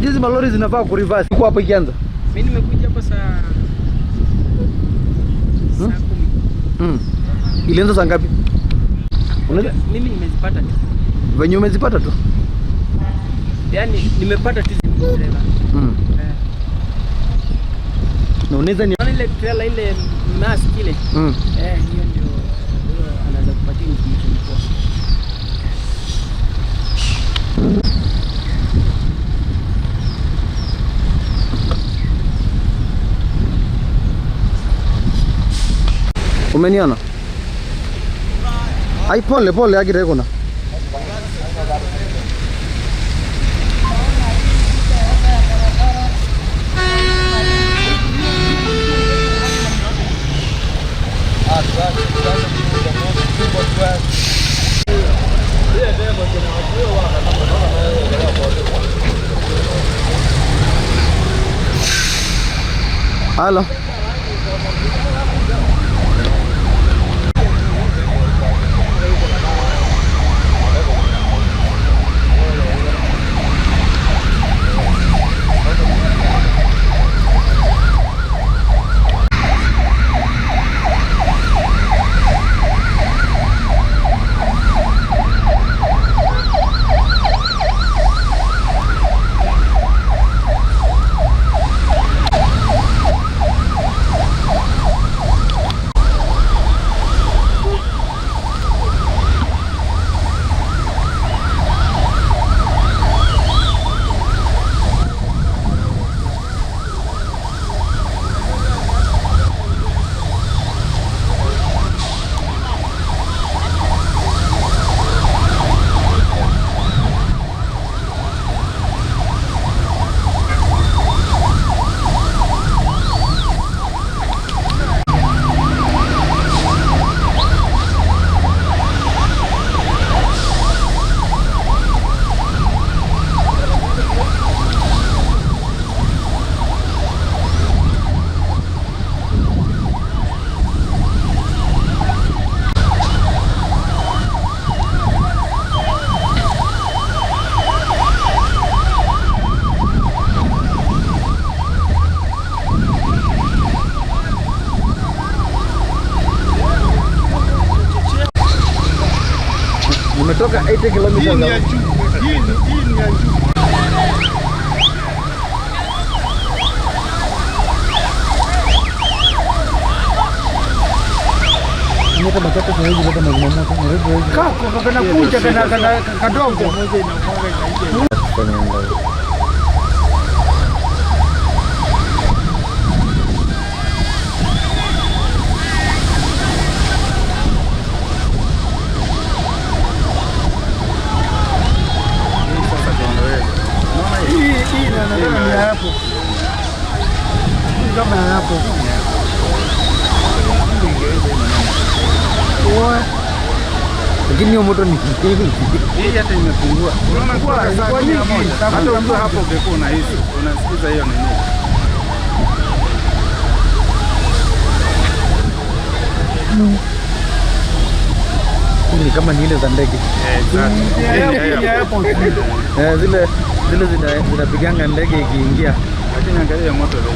Unajua hizi malori zinafaa ku reverse. Uko hapa ikianza. Mimi nimekuja hapa saa 10. Ilianza saa ngapi? Mimi nimezipata tu. Venye umezipata tu? Yaani nimepata tu driver. Na unaweza ni ile trailer ile mask ile. Hiyo ndio anaweza kupatia information kwa. Umeniona? Ai pole pole agire kuna. Halo. Umetoka 80 km. Hii ni ya juu. Hii ni ya juu. Nimeta batata kwa hiyo bado mazima moto. Kako kana kuja kana kadogo moja inakuwa inaje. Ni hapo. Kama hapo. Lakini hiyo moto ni hii hata imepungua. Unaona kwa nini moja? Hata ukiwa hapo ungekuwa unahisi, unasikiza hiyo nini? Ni kama ni ile za ndege. Zile zinapiganga ndege ikiingia. Lakini angalia moto leo.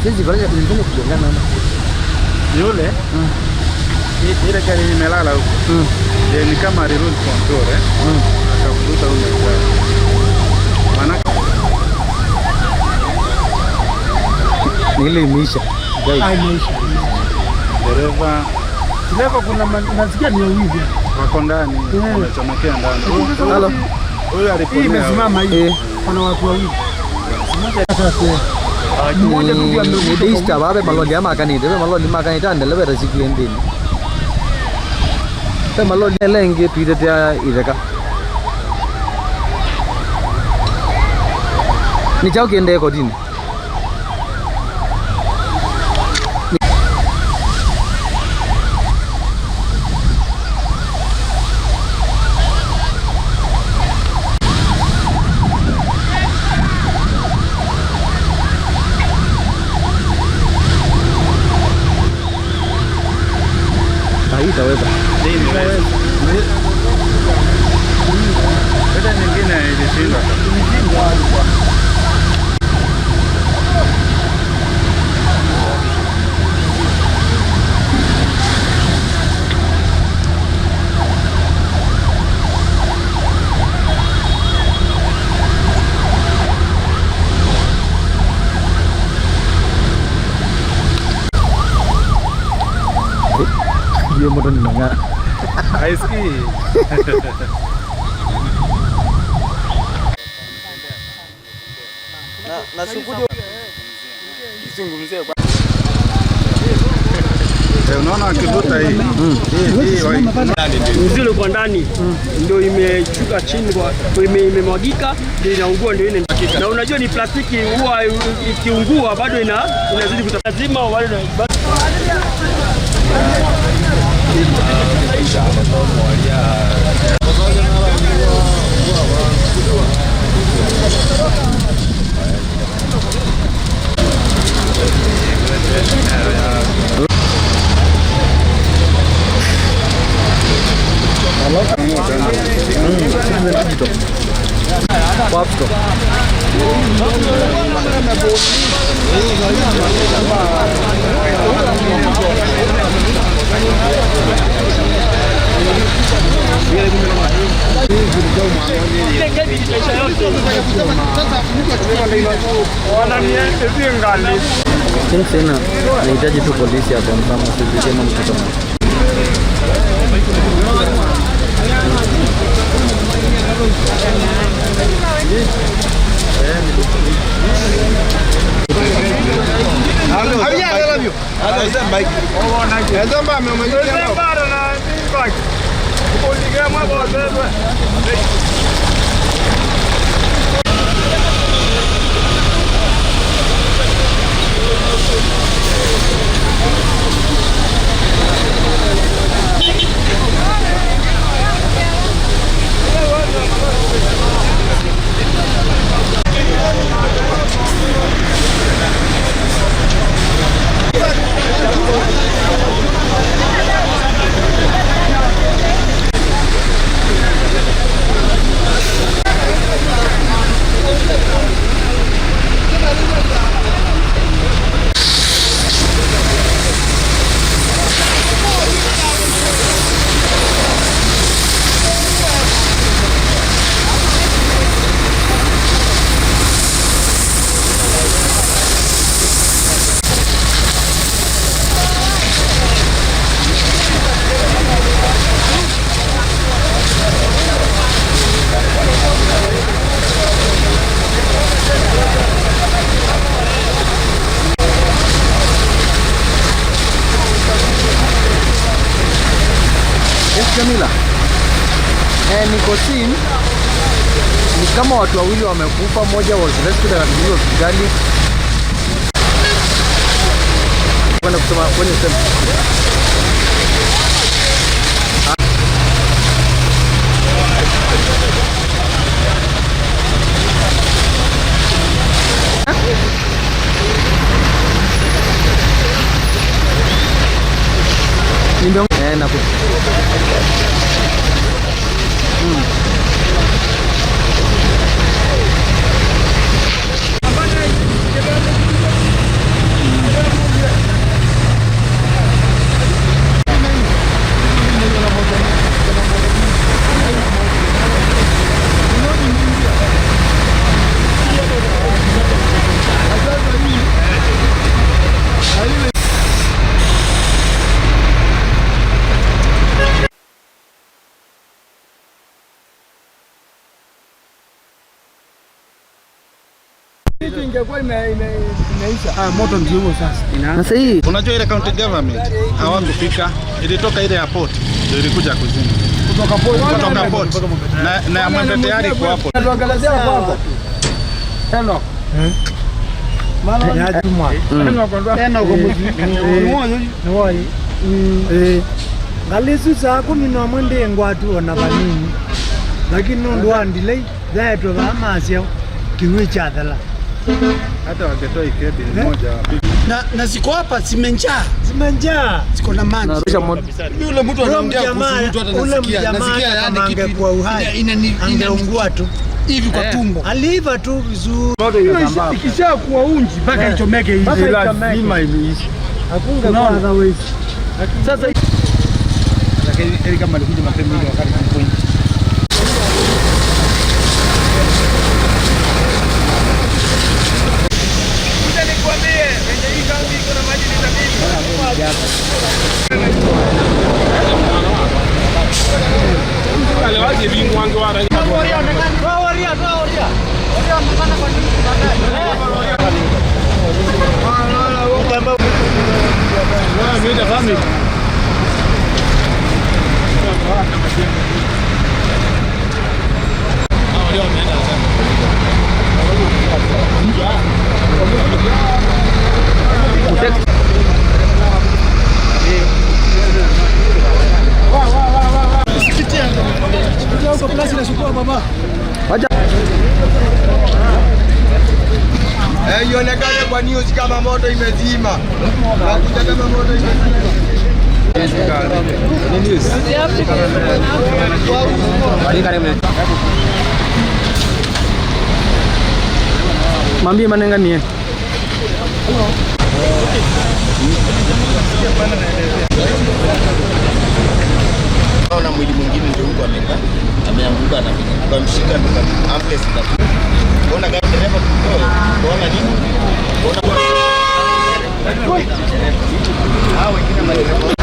Sisi vile kugongana na yule. Ile gari imelala huko. Ni kama remote control akavuta huko. Maana ile imeisha. Imeisha. Dereva kuna nasikia ni wizi. Wako ndani, wamechomekea ndani. Halo. Huyo alipotea. Hii imesimama hivi. Kuna watu wawili. Mmoja tu ndio amekuja babe maloli ama kanite maloli makanita ndele bera siku endini te maloli lenge tuitetea ireka ni chao kiende kotini itaweza. Dia motor ni mana? Haiski. Na shukujo kizungumzie kwa unaona akivuta hii. uzile kwa ndani ndio imechuka chini kwa imemwagika ndio inaungua ndio ile. Na unajua ni plastiki huwa ikiungua bado inazidi kutazima wale Sina nahitaji tu polisi hapa kama sisi mtoto. Jamila, niko scene ni kama watu wawili wamekufa, mmoja was rescued na mwingine hospitali. Kwenda kusema kwenye sema. Ndio na ingekuwa imeisha. Moto ndio huo sasa. Na sasa unajua ile county government hawakufika, ilitoka ile airport ndio ilikuja kuzima. Kutoka port. Na mwende tayari kwa hapo. Tuangalia hapo. Hello. Mala ya tuma. Tena uko mzuri. Ngalesu saa 11 ngwatu ona banini. Lakini ndo andile zaitwa bamasya kiwe chathala. Hata wangetoa iketi moja na ziko hapa zimenjaa. Ziko na maji. Yule mtu anaongea kuhusu mtu hata nasikia yani kitu kwa uhai. Angeungua tu. hivi kwa tumbo. Aliva tu vizuri. Ikisha kuwa unji mpaka ichomeke hivi. Lazima imeisha. Hakuna kwa otherwise. Sasa kama alikuja mapema ile wakati tulipoingia. Nikwambie, wenye hii kambi iko na maji vitamini. Wale waje bingwange wa rangi. Waria. Mpana kwa nini baadaye? Ionekane kwa news kama moto imezima. Nakuja kama moto imezima. Mambie manenga nie. Naona mwili mwingine ndio huko ameanguka na kumshika ndo ambulance ndio. Ona gari dereva kutoa. Ona nini? Ona hao wengine madereva.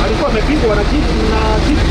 alikuwa amepigwa na kitu na kitu